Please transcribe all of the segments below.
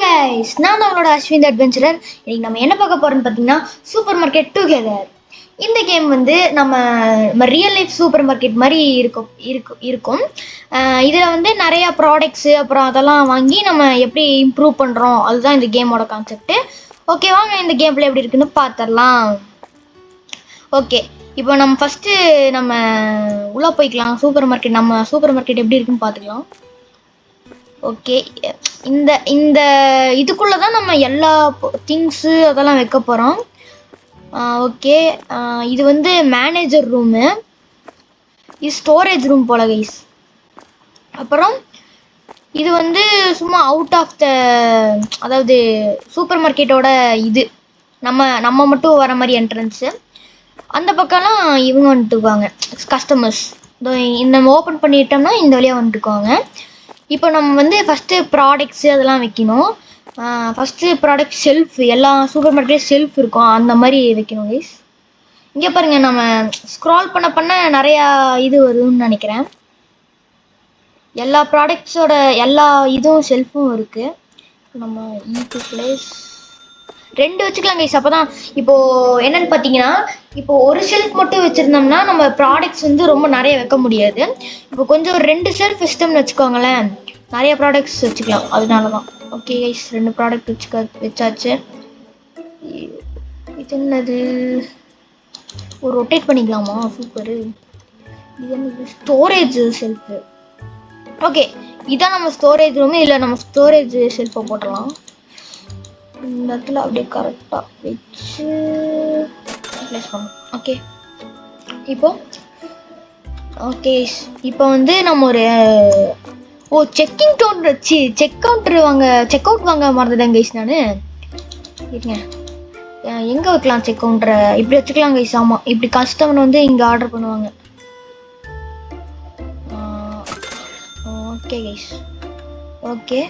Hi guys, நான் தான் உங்களோட அஸ்வின் அட்வென்ச்சரர். இன்னைக்கு நம்ம என்ன பார்க்க போறோம்னு பார்த்தீங்கன்னா சூப்பர் மார்க்கெட் டுகெதர். இந்த கேம் வந்து நம்ம ரியல் லைஃப் சூப்பர் மார்க்கெட் மாதிரி இருக்கும். இதில் வந்து நிறைய ப்ராடக்ட்ஸு அப்புறம் அதெல்லாம் வாங்கி நம்ம எப்படி இம்ப்ரூவ் பண்ணுறோம், அதுதான் இந்த கேமோட கான்செப்ட். ஓகே, வாங்க இந்த கேம்ல எப்படி இருக்குன்னு பார்த்துடலாம். ஓகே, இப்போ நம்ம ஃபஸ்ட்டு நம்ம உள்ளே போய்க்கலாம். நம்ம சூப்பர் மார்க்கெட் எப்படி இருக்குன்னு பார்த்துக்கலாம். ஓகே, இந்த இதுக்குள்ளே தான் நம்ம எல்லா திங்ஸு அதெல்லாம் வைக்க போகிறோம். ஓகே, இது வந்து மேனேஜர் ரூமு, இது ஸ்டோரேஜ் ரூம் போல கைஸ். அப்புறம் இது வந்து சும்மா அவுட் ஆஃப் த, அதாவது சூப்பர் மார்க்கெட்டோட இது நம்ம மட்டும் வர மாதிரி என்ட்ரன்ஸு. அந்த பக்கம்லாம் இவங்க வந்துட்டுக்குவாங்க, கஸ்டமர்ஸ். இந்த ஓப்பன் பண்ணிட்டோம்னா இந்த வழியாக வந்துட்டுக்குவாங்க. இப்போ நம்ம வந்து ஃபஸ்ட்டு ப்ராடக்ட்ஸு அதெல்லாம் வைக்கணும். ஃபஸ்ட்டு ப்ராடக்ட் ஷெல்ஃப், எல்லா சூப்பர் மார்க்கெட்லேயும் ஷெல்ஃப் இருக்கும், அந்த மாதிரி வைக்கணும் கைஸ். இங்கே பாருங்கள், நம்ம ஸ்க்ரால் பண்ண நிறையா இது வருதுன்னு நினைக்கிறேன். எல்லா ப்ராடக்ட்ஸோட எல்லா இதுவும் ஷெல்ஃபும் இருக்குது. நம்ம ஈக்கு ப்ளேஸ் 2 வச்சுக்கலாம் கைஸ். அப்போ தான் இப்போது என்னென்னு பார்த்தீங்கன்னா, இப்போது ஒரு ஷெல்ஃப் மட்டும் வச்சுருந்தோம்னா நம்ம ப்ராடக்ட்ஸ் வந்து ரொம்ப நிறைய வைக்க முடியாது. இப்போ கொஞ்சம் ஒரு 2 ஷெல்ஃப் சிஸ்டம்னு வச்சுக்கோங்களேன், நிறைய ப்ராடக்ட்ஸ் வச்சுக்கலாம். அதனால தான். ஓகே கைஸ், 2 ப்ராடக்ட் வச்சாச்சு. இது என்னது, ஒரு ரொட்டேட் பண்ணிக்கலாமா? சூப்பரு. இது என்னது, ஸ்டோரேஜ் ஷெல்ஃபு. ஓகே, இதான் நம்ம ஸ்டோரேஜ் ரூமு. இல்லை, நம்ம ஸ்டோரேஜ் ஷெல்ஃபை போட்டலாம். இந்த இடத்துல அப்படியே கரெக்டாக வச்சு ப்ளேஸ் பண்ணணும். ஓகே, இப்போ வந்து நம்ம ஒரு செக் அவுட் வாங்க மறந்துட்டேன் கைஸ். நான் இருங்க, எங்கே வைக்கலாம் செக் கவுண்டரை? இப்படி வச்சுக்கலாம் கைஸ். ஆமாம், இப்படி கஸ்டமர் வந்து இங்கே ஆர்டர் பண்ணுவாங்க. Okay guys. ஓகே,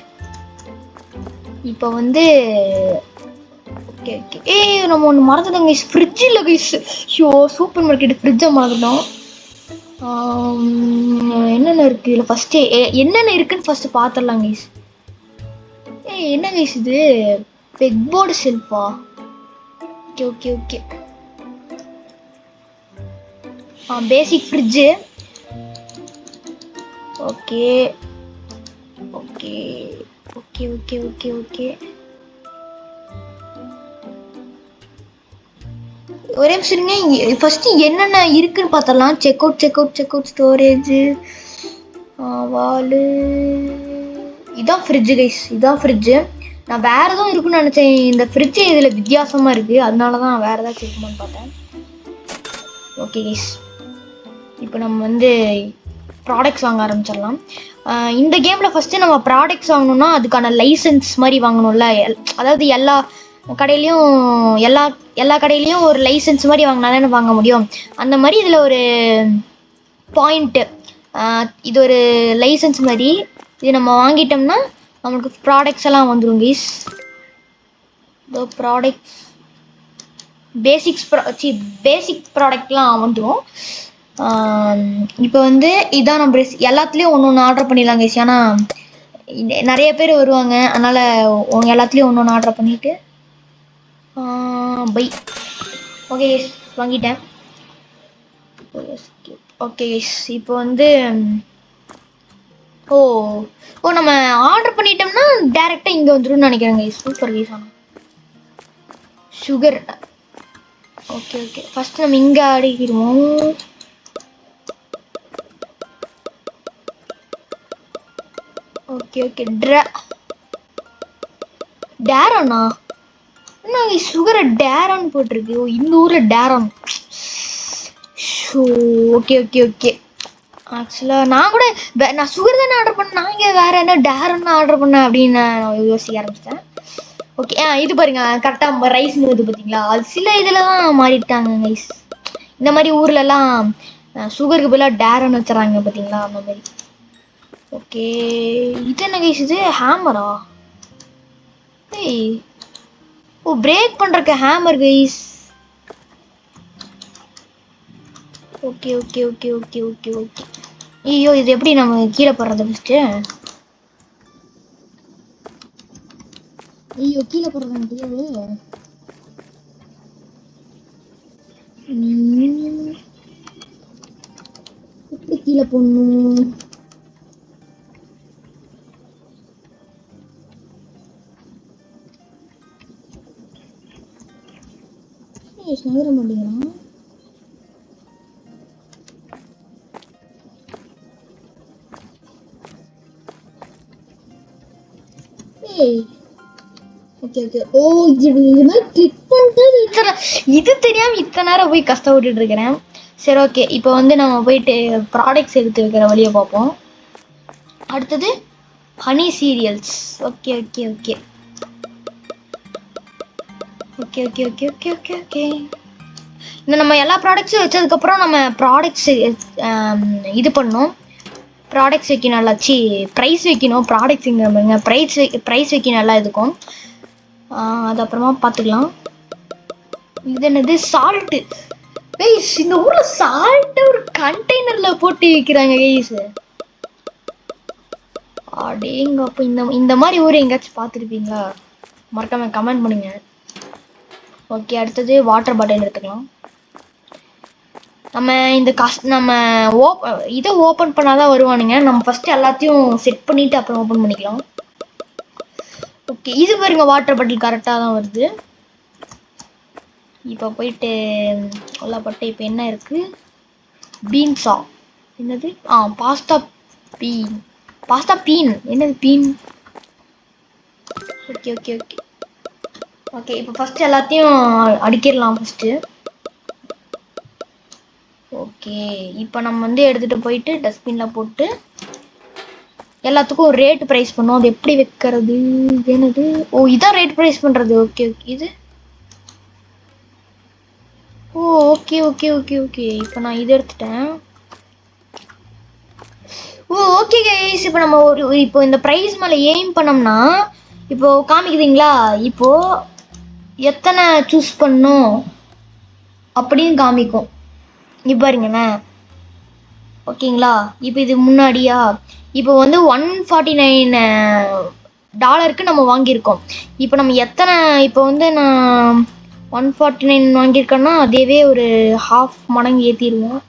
இப்போ வந்து ஓகே நம்ம ஒன்று மறந்துட்டோம் கைஸ், ஃப்ரிட்ஜ் இல்லை கைஸ். ஷோ, சூப்பர் மார்க்கெட் ஃப்ரிட்ஜை மறந்துட்டோம். என்னென்ன இருக்குது இதில்? ஃபஸ்ட்டு என்னென்ன இருக்குன்னு ஃபஸ்ட்டு பார்த்துடலாம் கைஸ். என்ன கைஸ் இது, பெக் போர்டு ஷெல்ஃபா? Okay basic fridge. ஓகே ஒரே நிமிஷம், ஃபஸ்ட்டு என்னென்ன இருக்குன்னு பார்த்தலாம். Check out storage, wall. இதான் ஃப்ரிட்ஜு கைஸ், இதான் ஃப்ரிட்ஜு. நான் வேறு எதுவும் இருக்குன்னு நினச்சேன். இந்த ஃப்ரிட்ஜு இதில் வித்தியாசமாக இருக்குது, அதனால தான் வேறு ஏதாச்சும் இருக்குமான்னு பார்த்தேன். ஓகே கைஸ், இப்போ நம்ம வந்து ப்ராடக்ட்ஸ் வாங்க ஆரம்பிச்சிடலாம். இந்த கேமில் ஃபஸ்ட்டு நம்ம ப்ராடக்ட்ஸ் வாங்கணுன்னா அதுக்கான லைசன்ஸ் மாதிரி வாங்கணும்ல. அதாவது எல்லா கடையிலையும் ஒரு லைசன்ஸ் மாதிரி வாங்கினா தானே வாங்க முடியும். அந்த மாதிரி இதில் ஒரு பாயிண்ட்டு, இது ஒரு லைசன்ஸ் மாதிரி. இது நம்ம வாங்கிட்டோம்னா நம்மளுக்கு ப்ராடக்ட்ஸ் எல்லாம் வந்துடும் கைஸ். இந்த ப்ராடக்ட்ஸ் பேசிக் ப்ராடக்ட்லாம் வந்துடும். இப்போ வந்து இதான் நம்ம எல்லாத்துலேயும் ஒன்று ஆர்டர் பண்ணிடலாம் கைஸ். ஏன்னா நிறைய பேர் வருவாங்க, அதனால் எல்லாத்துலேயும் ஒன்று ஆர்டர் பண்ணிவிட்டு பை. ஓகே கைஸ், வாங்கிட்டேன். ஓகே கைஸ், இப்போ வந்து நம்ம ஆர்டர் பண்ணிட்டோம்னா டேரெக்டாக இங்கே வந்துடும் நினைக்கிறேன் கைஸ். Super guys. ஆனால் சுகர். ஓகே ஃபஸ்ட்டு நம்ம இங்கே அடிக்கிடுவோம். ஓகே டேரானா? என்ன சுகரை டேரான் போட்டிருக்கு? இந்த ஊரில் டேரான். ஷோ, ஓகே ஆக்சுவலாக நான் சுகர் தானே ஆர்டர் பண்ணேன், நான் இங்கே வேறு என்ன டேரன் ஆர்டர் பண்ணேன் அப்படின்னு நான் யோசிக்க ஆரம்பிச்சிட்டேன். ஓகே, இது பாருங்க, கரெக்டாக ரைஸ்னு வருது பார்த்தீங்களா? அது சில இதில் தான் மாறிட்டாங்க கைஸ். இந்த மாதிரி ஊர்லலாம் சுகருக்கு பதிலாக டேரன் வச்சுறாங்க பார்த்தீங்களா, அந்த மாதிரி. ஓகே, இது என்ன கைஸ், இது ஹேமரா? பிரேக் பண்ணுறக்கு ஹேமர் கைஸ். ஓகே ஐயோ, இது எப்படி நம்ம கீழே போடுறது ஃபஸ்ட்டு? ஐயோ கீழே போடுறது தெரியாது. எப்படி கீழே போடணும்? நகர மாட்டேங்கிறான். Okay okay. ஓ இது மாதிரி கிளிக் பண்ணிட்டு இது தெரியாம இத்தனை நேரம் போய் கஷ்டப்பட்டுட்டு இருக்கிறேன். சரி ஓகே, இப்போ வந்து நம்ம போயிட்டு ப்ராடக்ட்ஸ் எடுத்து வைக்கிற வழியை பார்ப்போம். அடுத்தது honey serials. Okay okay okay okay okay okay okay okay okay. இந்த நம்ம எல்லா ப்ராடக்ட்ஸும் வச்சதுக்கப்புறம் நம்ம ப்ராடக்ட்ஸ் இது பண்ணோம். ப்ராடக்ட்ஸ் வைக்கணும், நல்லாச்சு ப்ரைஸ் வைக்கணும். ப்ராடக்ட்ஸுங்க ப்ரைஸ் வைக்கணும் நல்லா இருக்கும். அது அப்புறமா பார்த்துக்கலாம். இது என்னது சால்ட்டு. கைஸ் இந்த ஊர்ல சால்ட்டை ஒரு கண்டெய்னர்ல போட்டு விற்கிறாங்க கைஸ். அடேங்க அப்போ இந்த மாதிரி ஊர் எங்கேயாச்சும் பார்த்துருப்பீங்களா? மறக்காம கமெண்ட் பண்ணுங்க. ஓகே, அடுத்தது வாட்டர் பாட்டில் எடுத்துக்கலாம். நம்ம இந்த நம்ம இதை ஓப்பன் பண்ணாதான் வருவானுங்க. நம்ம ஃபர்ஸ்ட் எல்லாத்தையும் செட் பண்ணிட்டு அப்புறம் ஓப்பன் பண்ணிக்கலாம். ஓகே, இது பாருங்க வாட்டர் பாட்டில் கரெக்டாக தான் வருது. இப்போ போயிட்டு கொல்லப்பட்டு இப்போ என்ன இருக்கு? பீன்ஸா என்னது? பாஸ்தா பீன் என்னது been? Okay okay okay okay. இப்போ ஃபர்ஸ்ட் எல்லாத்தையும் அடிக்கிடலாம் ஃபர்ஸ்ட்டு. ஓகே, இப்போ நம்ம வந்து எடுத்துகிட்டு போயிட்டு டஸ்ட்பினில் போட்டு எல்லாத்துக்கும் ரேட் ப்ரைஸ் பண்ணோம். அது எப்படி வைக்கிறது? என்னது? ஓ இதான் ரேட் ப்ரைஸ் பண்ணுறது. Okay okay. இது ஓ ஓகே ஓகே ஓகே ஓகே. இப்போ நான் இது எடுத்துட்டேன். ஓ ஓகே கைஸ், இப்போ நம்ம இப்போ இந்த ப்ரைஸ் மேலே எய்ம் பண்ணோம்னா இப்போ காமிக்குதுங்களா? இப்போ எத்தனை சூஸ் பண்ணும் அப்படின்னு காமிக்கும். இப்போ பாருங்கண்ணே. ஓகேங்களா? இப்போ இது முன்னாடியா இப்போ வந்து $149 நம்ம வாங்கியிருக்கோம். இப்போ நம்ம எத்தனை இப்போ வந்து நான் 149 வாங்கியிருக்கேன்னா அதேவே ஒரு ½ மடங்கு ஏற்றிடுவோம்.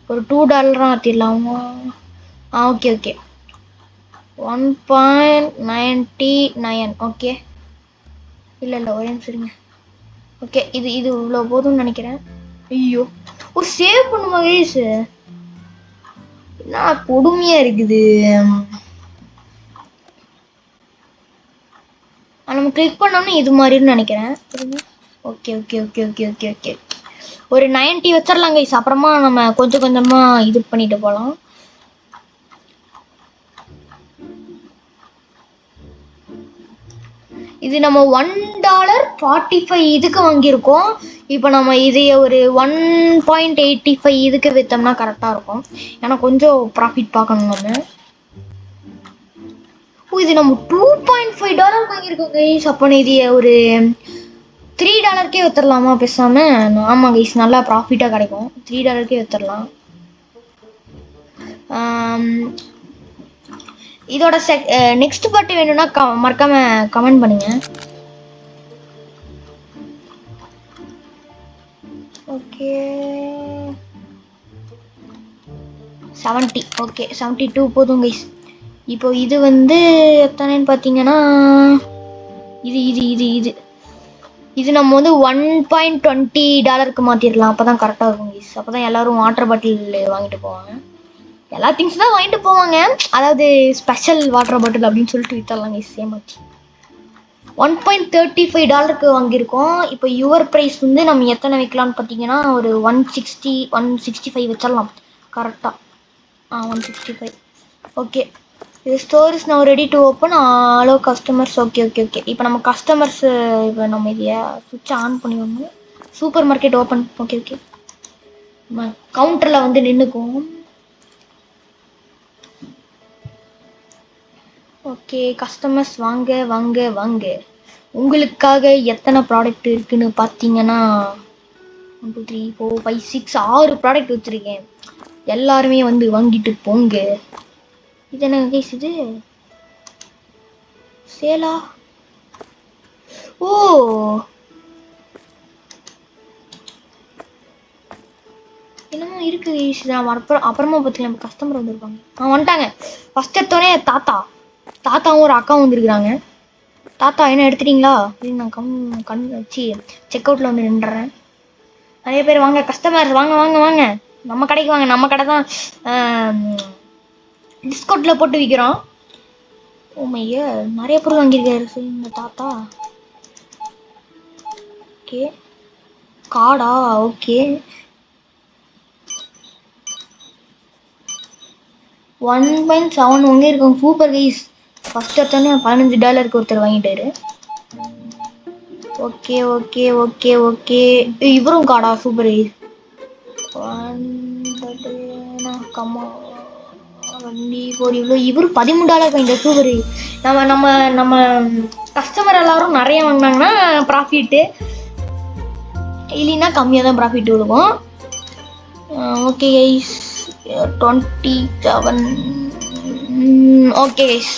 ஒரு $2 ஏற்றிடலாமா? Okay okay. 1.99. ஓகே, இல்லை ஒரே நிமிஷம். ஓகே, இது இவ்வளோ போதும்னு நினைக்கிறேன். ஐயோ ஓ சேவ் பண்ணுமா கைஸ்? என்ன கொடுமையாக இருக்குது. நம்ம கிளிக் பண்ணோம்னா இது மாதிரின்னு நினைக்கிறேன். Okay okay okay okay okay okay. ஒரு 90 வச்சிடலாம் கைஸ். அப்புறமா நம்ம கொஞ்சம் கொஞ்சமாக இது பண்ணிட்டு போகலாம். இது நம்ம $1.45 இதுக்கு வாங்கியிருக்கோம். இப்போ நம்ம இதைய ஒரு 1.85 இதுக்கு விற்றோம்னா கரெக்டாக இருக்கும். ஏன்னா கொஞ்சம் ப்ராஃபிட் பார்க்கணும் நம்ம. இது நம்ம $2.5 வாங்கியிருக்கோம் கைஸ். அப்போ இது ஒரு $3 வித்துடலாமா பேசாம? ஆமாம் கைஸ், நல்லா ப்ராஃபிட்டாக கிடைக்கும். $3 வித்துடலாம். இதோட நெக்ஸ்ட் பார்ட் வேணும்னா மறக்காம கமெண்ட் பண்ணுங்க. ஓகே 70. ஓகே 72 போதும் கைஸ். இப்போ இது வந்து எத்தனைன்னு பார்த்தீங்கன்னா இது இது இது இது இது நம்ம வந்து $1.20 மாற்றிடலாம். அப்போ தான் கரெக்டாக இருக்கும் கைஸ். அப்போ தான் எல்லோரும் வாட்டர் பாட்டில் வாங்கிட்டு போவாங்க. எல்லா திங்ஸ் தான் வாங்கிட்டு போவாங்க. அதாவது ஸ்பெஷல் வாட்டர் பாட்டில் அப்படின்னு சொல்லிட்டு வித்தரலாம் கைஸ். சேமாச்சு $1.35 வாங்கியிருக்கோம். இப்போ யுவர் ப்ரைஸ் வந்து நம்ம எத்தனை வைக்கலாம்னு பார்த்தீங்கன்னா ஒரு 165 வச்சிடலாம் கரெக்டாக. 165. ஓகே, இது store is now ready to open allow customers. Okay okay okay. இப்போ நம்ம கஸ்டமர்ஸ் இப்போ நம்ம இதையை சுவிட்சை ஆன் பண்ணிடணும். Super market open. Okay okay. நம்ம கவுண்டரில் வந்து நின்றுக்குவோம். ஓகே கஸ்டமர்ஸ் வாங்க வாங்க வாங்க. உங்களுக்காக எத்தனை ப்ராடக்ட் இருக்குன்னு பார்த்தீங்கன்னா 1 2 3 4 5 6 6 ப்ராடக்ட் வச்சுருக்கேன். எல்லாருமே வந்து வாங்கிட்டு போங்க. இது என்ன கைஸ்? இது சேலா? ஓ என்னமோ இருக்கு கைஸ். நான் அப்புறமா பார்த்துக்கலாம். நம்ம கஸ்டமர் வந்திருப்பாங்க. வந்துட்டாங்க. ஃபர்ஸ்ட் எடுத்தோடனே தாத்தாவும் ஒரு அக்காவும் வந்துருக்குறாங்க. தாத்தா என்ன எடுத்துட்டீங்களா? நான் கண் வச்சு செக் அவுட்டில் வந்து நின்றுறேன். நிறைய பேர் வாங்க, கஸ்டமர் வாங்க வாங்க வாங்க, நம்ம கடைக்கு வாங்க. நம்ம கடை தான் டிஸ்கவுண்ட்டில் போட்டு விற்கிறோம். ஓமைய நிறைய பொருள் வாங்கியிருக்காரு இந்த தாத்தா. ஓகே கார்டா? ஓகே 1.7 வாங்கியிருக்கோம். Super guys. ஃபர்ஸ்ட் எடுத்தோன்னே $15 ஒருத்தர் வாங்கிட்டாரு. ஓகே ஓகே ஓகே ஓகே இவரும் காடா? Super guys. இவரு $13 வாங்கிட்டார். சூப்பர். நம்ம கஸ்டமர் எல்லாரும் நிறைய வாங்கினாங்கன்னா ப்ராஃபிட்டு, இல்லைன்னா கம்மியாக தான் ப்ராஃபிட் விடுவோம். Okay guys 27. ஓகே கைஸ்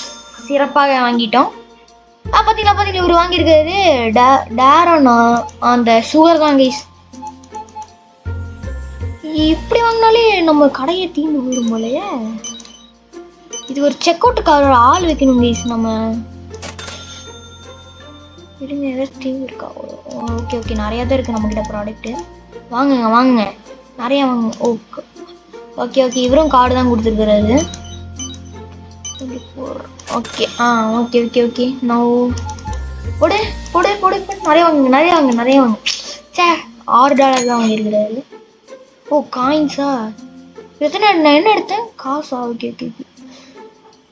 சிறப்பாக வாங்கிட்டோம். பார்த்தீங்களா இவர் வாங்கியிருக்காரு டேரோனா அந்த சுகர் தான் கைஸ். இப்படி வாங்கினாலே நம்ம கடையை தீர்ந்து போயிடும் போலையே. இது ஒரு செக் அவுட்டுக்கார ஆள் வைக்கணும் கைஸ். நம்ம இருங்க, ஏதாவது தீர்வு இருக்கா? ஓகே ஓகே நிறையா தான் இருக்குது நம்மக்கிட்ட ப்ராடக்ட்டு. வாங்குங்க வாங்குங்க, நிறையா வாங்குங்க. ஓகே ஓகே ஓகே இவரும் கார்டு தான் கொடுத்துருக்குறாரு. ஓகே ஓகே ஓகே ஓகே நான் போடு போடு போடு நிறைய வாங்குங்க நிறைய வாங்க நிறைய வாங்க. சே $6 தான் வாங்கியிருக்கிறாரு. ஓ காயின்ஸா? எத்தனை நான் என்ன எடுத்தேன்? காசா? Okay okay okay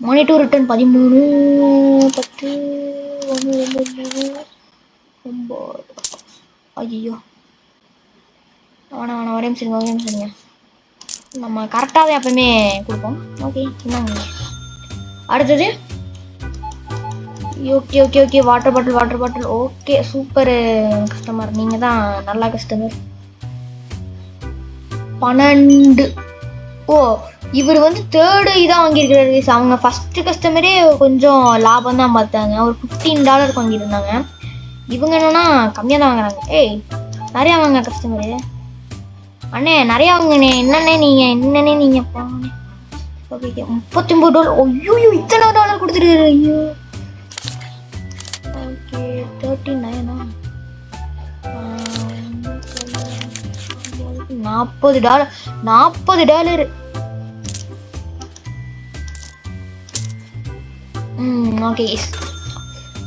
money to return 13 10 1 2 9. ஐயோ வேணாம் வேணாம், ஒரே நிமிஷம் நம்ம கரெக்டாக தான் எப்பவுமே கொடுப்போம். ஓகே என்னங்க அடுத்தது? Okay okay okay water bottle. Okay super customer, நீங்கள் தான் நல்ல கஸ்டமர். 12. ஓ இவர் வந்து 3rd இதாக வாங்கியிருக்கிறாரு. அவங்க ஃபஸ்ட்டு கஸ்டமரே கொஞ்சம் லாபம் தான் பார்த்தாங்க. ஒரு $15 வாங்கியிருந்தாங்க. இவங்க என்னன்னா கம்மியாக தான் வாங்குறாங்க. ஏய் நிறையா வாங்க கஸ்டமரு. அண்ணே நிறையா வாங்கண்ணே. என்னண்ணே நீங்கள் போனே. ஓகே $39. ஐயோ இத்தனை டாலர் கொடுத்துருக்காரு. ஐயோ ஓகே 39. $40. ஓகே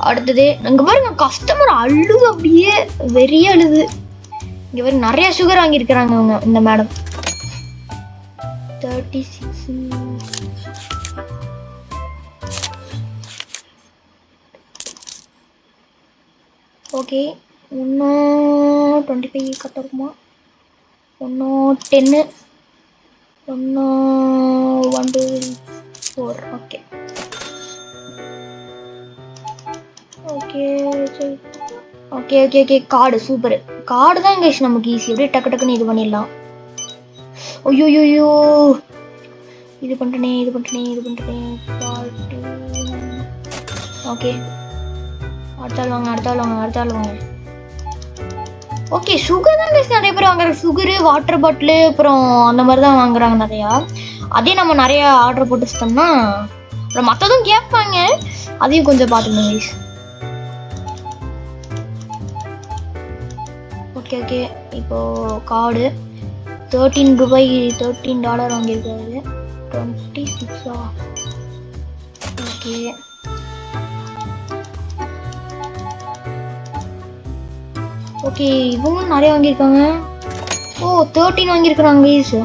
அடுத்தது இங்க பாருங்க, கஸ்டமர் அழுது அப்படியே வெறிய அழுது. இங்க பாருங்க நிறைய சுகர் வாங்கியிருக்கிறாங்க அவங்க இந்த மேடம். 36. ஓகே இன்னும் 25 கரெக்டாக இருக்குமா? இன்னும் 10 இன்னும் 1 2 4. ஓகே ஓகே சரி okay okay okay card super. Card தான் கைஸ் நமக்கு ஈஸி, அப்படியே டக்கு டக்குன்னு இது பண்ணிடலாம். ஐயோயோயோ இது பண்ணிட்டேனே. ஓகே அடுத்த ஆள் வாங்க. ஓகே சுகர் தான் கைஸ் நிறைய பேர் வாங்குறாங்க. சுகரு வாட்டர் பாட்டிலு அப்புறம் அந்த மாதிரி தான் வாங்குறாங்க நிறையா. அதே நம்ம நிறைய ஆர்டர் போட்டு வச்சிட்டோம்னா அப்புறம் மற்றதும் கேட்பாங்க, அதையும் கொஞ்சம் பார்த்துக்கணும் கைஸ். ஓகே ஓகே இப்போ கார்டு $13 வாங்கியிருக்காரு. 26. ஓகே ஓகே இவங்களும் நிறைய வாங்கியிருக்காங்க. ஓ 13 வாங்கியிருக்கிறாங்க கைஸ்.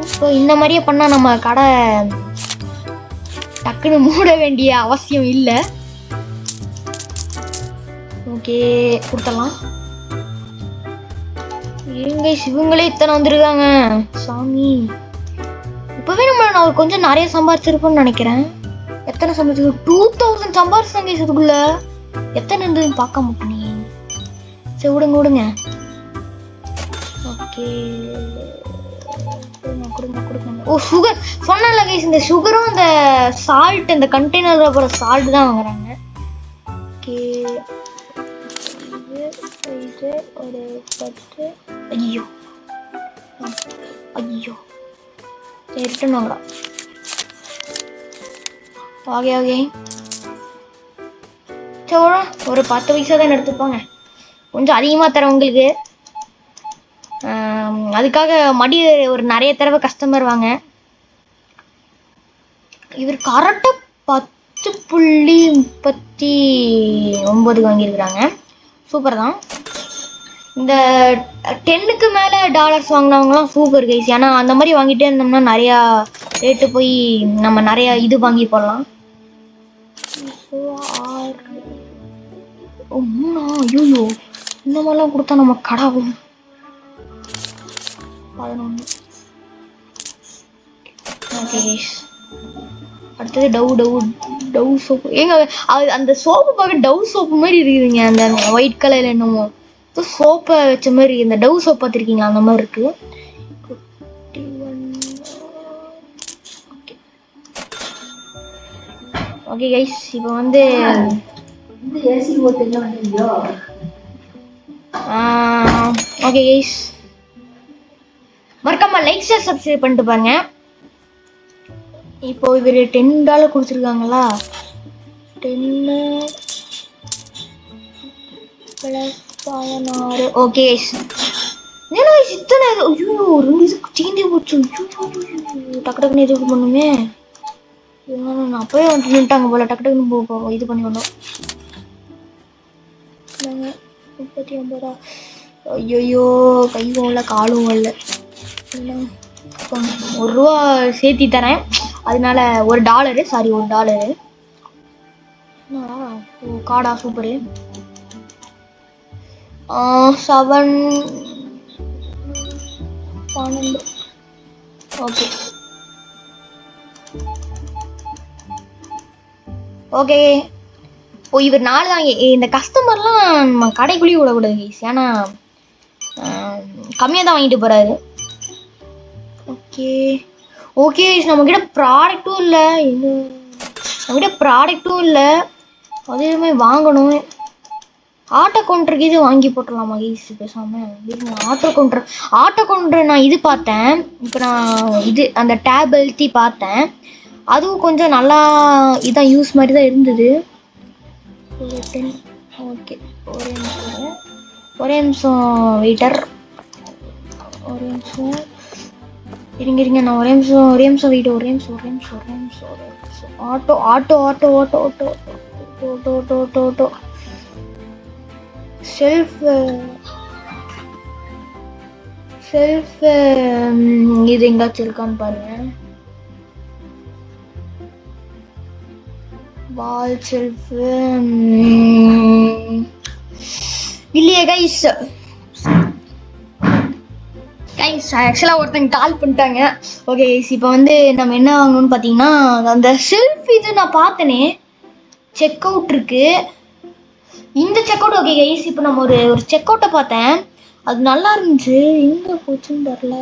இப்போ இந்த மாதிரியே பண்ணால் நம்ம கடை டக்குன்னு மூட வேண்டிய அவசியம் இல்லை. ஓகே கொடுத்துடலாம். இவங்களே இத்தனை வந்துருக்காங்க சாமி. இப்பவே நான் கொஞ்சம் நிறைய சம்பாதிச்சிருப்போம்னு நினைக்கிறேன். எத்தனை சம்பாதிச்சிருக்கோம்? 2000 சம்பாதிச்சாங்க இதுக்குள்ள. எத்தனை இருந்ததுன்னு பார்க்க மாட்டேனே. சரி விடுங்க. ஓகே கொடுங்க. ஓ சுகர் சொன்னல கைஸ், இந்த சுகரும் இந்த சால்ட் இந்த கண்டெய்னர்ல போகிற சால்ட் தான் வாங்குறாங்க. ஓகே இது ஒரு 10. ஐயோ ஐயோ ரிட்டன் வாங்கடா. ஓகே ஓகே சோழா ஒரு 10 பைசா தான் எடுத்துப்பாங்க, கொஞ்சம் அதிகமாக தரேன் உங்களுக்கு. அதுக்காக மடி ஒரு நிறைய தடவை கஸ்டமர் வாங்க. இவர் கரெக்டாக 10.39 வாங்கியிருக்கிறாங்க. சூப்பர் தான். இந்த 10க்கு மேலே டாலர்ஸ் வாங்கினவங்களாம் சூப்பர் கைஸ். ஏன்னா அந்த மாதிரி வாங்கிட்டே இருந்தோம்னா நிறையா ரேட்டு போய் நம்ம நிறையா இது வாங்கி போடலாம். ஐயோ இந்த மாதிரிலாம் கொடுத்தா நம்ம கடாவும். 11. ஓகே அடுத்தது டவ் சோப்பு. ஏங்க அந்த சோப்பு பார்க்க டவ் சோப்பு மாதிரி இருக்குதுங்க. அந்த ஒயிட் கலர்ல என்னமோ சோப்பை வச்ச மாதிரி இந்த டவ் சோப் பார்த்துருக்கீங்களா, அந்த மாதிரி இருக்கு. ஓகே கைஸ் இப்போ வந்து ஓகே கைஸ் மறக்காம லைக் ஷேர் சப்ஸ்கிரைப் பண்ணிட்டு பாருங்க. இப்போ இவர் $10 கொடுத்துருக்காங்களா, 10 + 16. ஓகே ஏன்னா இத்தனை ஐயோ 2 இதுக்கு தீந்தி போச்சு. டக்கு டக்குன்னு இது பண்ணுமே, நான் அப்பவே வந்து நின்ட்டாங்க போல. டக்கு டக்குன்னு இது பண்ணி வந்தோம். 39. ஐயோ கையும் இல்லை காலும் இல்லை. $1 சேர்த்தி தரேன், அதனால $1. சாரி $1. காடா சூப்பரு. 7 12. ஓகே ஓகே ஓ இவர் 4 தான். இந்த கஸ்டமர்லாம் நம்ம கடைக்குள்ளேயே விடக்கூடாது கைஸ், ஏன்னா கம்மியாக தான் வாங்கிட்டு போகிறாரு. ஓகே ஓகே நம்மக்கிட்ட ப்ராடக்ட்டும் இல்லை, நம்மக்கிட்ட ப்ராடக்ட்டும் இல்லை, அதுவுமே வாங்கணும். ஆட்டோ கவுண்டருக்கு இது வாங்கி போட்டுடலாமா கைஸ் பேசாமல்? ஆட்டோ கவுண்டர் நான் இது பார்த்தேன். இப்போ நான் இது அந்த டேப் அழுத்தி பார்த்தேன், அதுவும் கொஞ்சம் நல்லா இதான் யூஸ் மாதிரி தான் இருந்தது. ஓகே ஒரே நிமிஷம் வெயிட்டர், ஒரே நிமிஷம் இருங்க நான் ஒரே நிமிஷம் வெயிட். ஒரே நிமிஷம் ஆட்டோ செல்ஃப் இது எங்காச்சும் இருக்கான்னு பாருங்க. வால் செல்ஃப் இல்லையே கைஸ். ஆக்சுவலாக ஒருத்தங்க கால் பண்ணிட்டாங்க. ஓகே கைஸ் இப்போ வந்து நம்ம என்ன வாங்கணும்னு பார்த்தீங்கன்னா அந்த செல்ஃப் இது நான் பார்த்தனே செக் அவுட் இருக்கு, இந்த செக் அவுட். ஓகே கைஸ் இப்போ நம்ம ஒரு செக் அவுட்டை பார்த்தேன், அது நல்லா இருந்துச்சு. எங்கே போச்சுன்னு தெரில.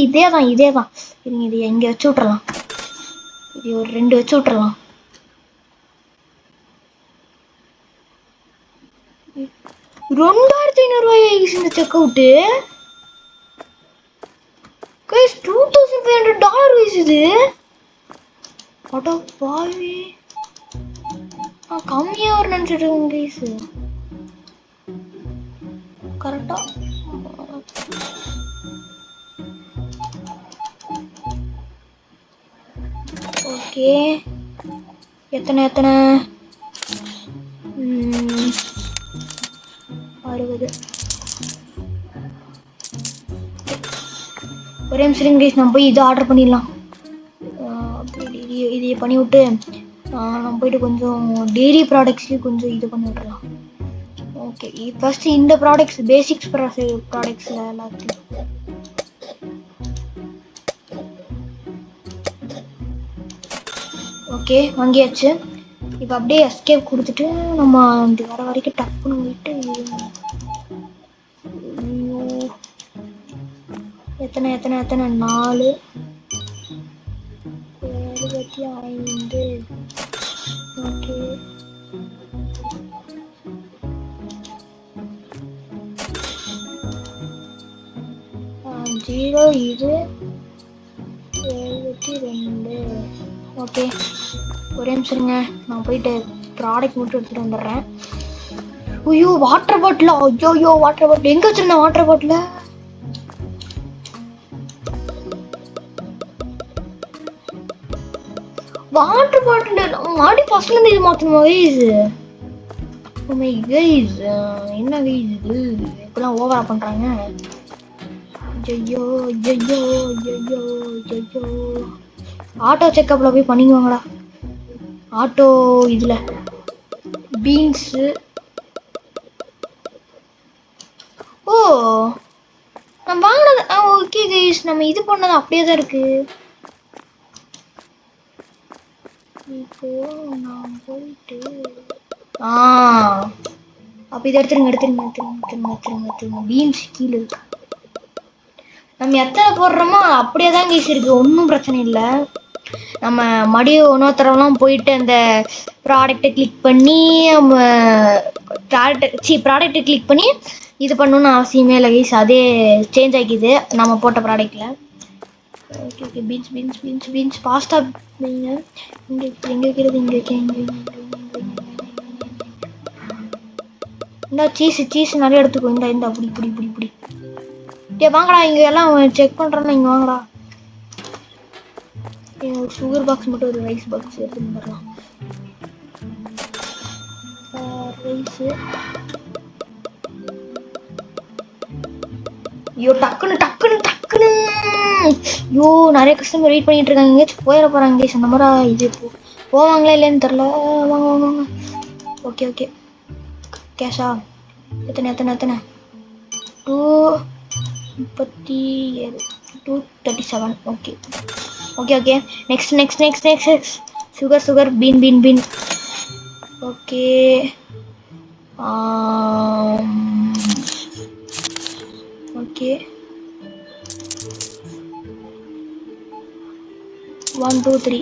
இதே தான் இருங்க, இது இங்கே வச்சு விட்றலாம். இது ஒரு 2 வச்சு விட்றலாம். $2,500 இந்த செக் அவுட்டு கைஸ். $2,500 இது. அட பாவி, கம்மியாக ஒரு நினச்சிட்டு இருக்கேன் கைஸ். கரெக்டாக ஓகே. எத்தனை 60. ஒரே நிமிஷம் கைஸ், நம்ம போய் இது ஆர்டர் பண்ணிடலாம். இதை பண்ணி விட்டு நம்ம போயிட்டு கொஞ்சம் டெய்லி ப்ராடக்ட்ஸ்லேயும் கொஞ்சம் இது பண்ணி விட்டுலாம். ஓகே ஃபஸ்ட்டு இந்த ப்ராடக்ட்ஸ் பேசிக்ஸ் ப்ராடக்ட்ஸில் எல்லாத்தையும் ஓகே வாங்கியாச்சு. இப்போ அப்படியே எஸ்கேப் கொடுத்துட்டு நம்ம இது வர வரைக்கும் டப்புன்னு போயிட்டு எத்தனை 4 75. ஓகே ஜீரோ இது 72. ஓகே, ஒரே நிமிஷங்க, நான் போயிட்டு ப்ராடக்ட் மட்டும் எடுத்துட்டு வந்துடுறேன். ஐயோ வாட்டர் பாட்டில், ஐயோ வாட்டர் பாட்டில் எங்க வச்சிருந்தேன்? வாட்டர் பாட்டில் வாட்டர் பாட்டில் மாடி ஃபர்ஸ்ட்ல இருந்து இது மாத்தணுமா கைஸ்? ஓமை கைஸ், என்ன கைஸ் இது இப்பெல்லாம் ஓவரா பண்றாங்க? ஐயோ ஐயோ ஐயோ ஐயோ, ஆட்டோ செக்கப்ல போய் பண்ணிக்குவாங்கடா. ஆட்டோ இதுல பீன்ஸ். ஓ நம்ம வாங்கினது ஓகே கைஸ், நம்ம இது பண்ணது அப்படியே தான் இருக்கு. இப்போ நான் போயிட்டு அப்ப இதை எடுத்துருங்க. பீன்ஸ் கீழே இருக்கு. நம்ம எத்தனை போடுறோமோ அப்படியே தான் கைஸ் இருக்கு, ஒன்றும் பிரச்சனை இல்லை. நம்ம மறுபடியும் இன்னொருத்தரவெல்லாம் போயிட்டு அந்த ப்ராடக்டை கிளிக் பண்ணி ப்ராடக்டை கிளிக் பண்ணி இது பண்ணணும்னு அவசியமே இல்லை கைஸ், அதே சேஞ்ச் ஆகிக்குது நம்ம போட்ட ப்ராடக்டில். ஓகே ஓகே, பீன்ஸ் பாஸ்தா இங்கே வைக்கிறது, இங்கே வைக்க இந்த சீஸ் நிறைய எடுத்துக்கோ. இந்த அப்படி வாங்கடா, இங்கே எல்லாம் செக் பண்ணுறேன்னா இங்கே வாங்கடா. ஒரு சுகர் பாக்ஸ் மட்டும், ஒரு ரைஸ் பாக்ஸ் எடுத்துன்னு வரலாம். ரைஸு ஐயோ டக்குன்னு ஐயோ, நிறைய கஸ்டமர் வெயிட் பண்ணிட்டு இருக்காங்க. எங்கேயாச்சும் போயிட போறாங்க அந்த மாதிரி. இது போவாங்களா இல்லைன்னு தெரில. வாங்க. ஓகே கேஷா எத்தனை 237 237. Okay next sugar been. Okay okay 1 2 3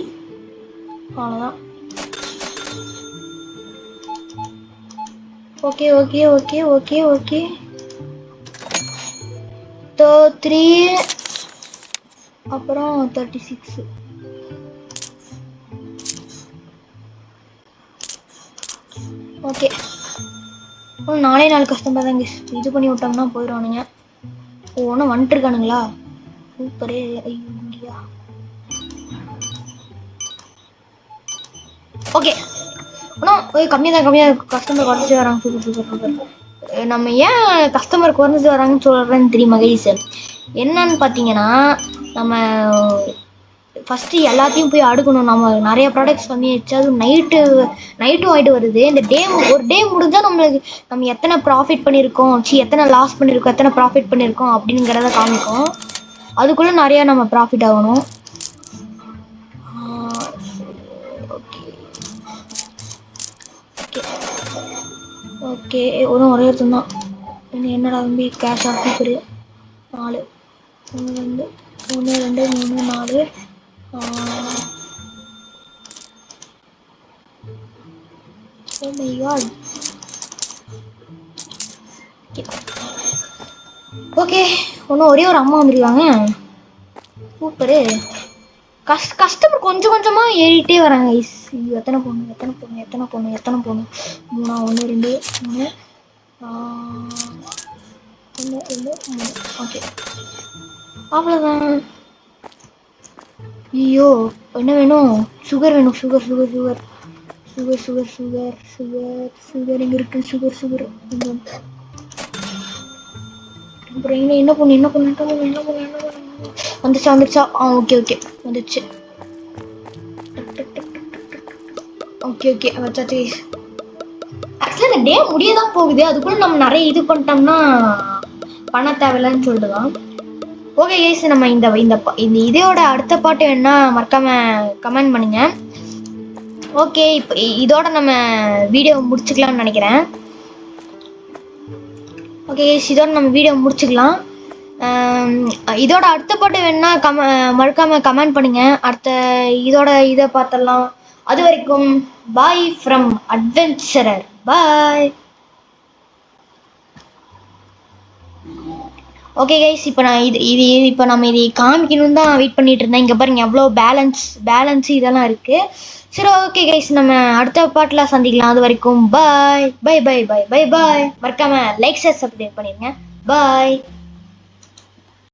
அவ்வளோதான். ஓகே 3 அப்புறம் 36. ஓகே, 4 கஸ்டமர் தான் இது பண்ணி விட்டோம்னா போயிடுவானுங்க. ஒன்றும் வந்துட்டு இருக்கானுங்களா? சூப்பரே. ஐயா ஓகே, ஆனால் கம்மியாக கஸ்டமர் குறைச்சி வராங்க. சூப்பர். நம்ம ஏன் கஸ்டமர் குறைஞ்சிட்டு வராங்கன்னு சொல்கிறேன்னு தெரியுமா கைஸ்? என்னன்னு பார்த்தீங்கன்னா, நம்ம ஃபஸ்ட்டு எல்லாத்தையும் போய் அடுக்கணும். நம்ம நிறைய ப்ராடக்ட்ஸ் பண்ணி வச்சாது நைட்டும் ஆகிட்டு வருது. இந்த ஒரு டே முடிஞ்சால் நம்ம எத்தனை ப்ராஃபிட் பண்ணியிருக்கோம், எத்தனை லாஸ் பண்ணியிருக்கோம், எத்தனை ப்ராஃபிட் பண்ணியிருக்கோம் அப்படிங்கிறத காமிக்கும். அதுக்குள்ளே நிறையா நம்ம ப்ராஃபிட் ஆகணும். ஓகே ஒரே ஒருத்தம் தான். என்னடா தம்பி cash off super. 4 1 2 3 4. Oh my god. Okay ஒரே ஒரு அம்மா வந்துருக்காங்க. சூப்பரு. கஸ்டமர் கொஞ்சமாக ஏறிட்டே வராங்க. எத்தனை பொண்ணு 3 1 2 3 1 2 3. ஓகே அவ்வளோதான். ஐயோ என்ன வேணும்? சுகர் வேணும். சுகர் இங்கே இருக்கு. சுகர் அப்புறம் என்ன பண்ணு வந்துச்சா? ஓகே வந்துச்சு. ஓகே வச்சாச்சு. ஆக்சுவலாக இந்த டே முடிய தான் போகுது, அதுக்குள்ள நம்ம நிறைய இது பண்ணிட்டோம்னா பண்ண தேவையில்லைன்னு சொல்லிட்டுதான். ஓகே கைஸ், நம்ம இந்த இதோட அடுத்த பாட்டு வேணா மறக்காம கமெண்ட் பண்ணுங்க. ஓகே, இப்போ இதோட நம்ம வீடியோ முடிச்சுக்கலாம்னு நினைக்கிறேன். ஓகே கைஸ், இதோட நம்ம வீடியோ முடிச்சுக்கலாம். இதோட அடுத்த பாட்டு வேணா மறக்காம கமெண்ட் பண்ணுங்க. அடுத்த இதோட இதை பார்த்துடலாம். அது வரைக்கும் bye from adventurer. Bye. Okay guys, இப்போ நான் இப்போ நம்ம இது காமிக்கணும் தான் வெயிட் பண்ணிட்டு இருந்தேன். இங்கே பாருங்க எவ்வளோ பேலன்ஸ் இதெல்லாம் இருக்குது. சரி ஓகே கைஸ், நம்ம அடுத்த பாட்டில் சந்திக்கலாம். அது வரைக்கும் பாய் பாய் பாய் பாய் பாய் பாய். மறக்காம லைக் ஷேர் சப்ஸ்கிரைப் பண்ணிடுங்க. பாய்.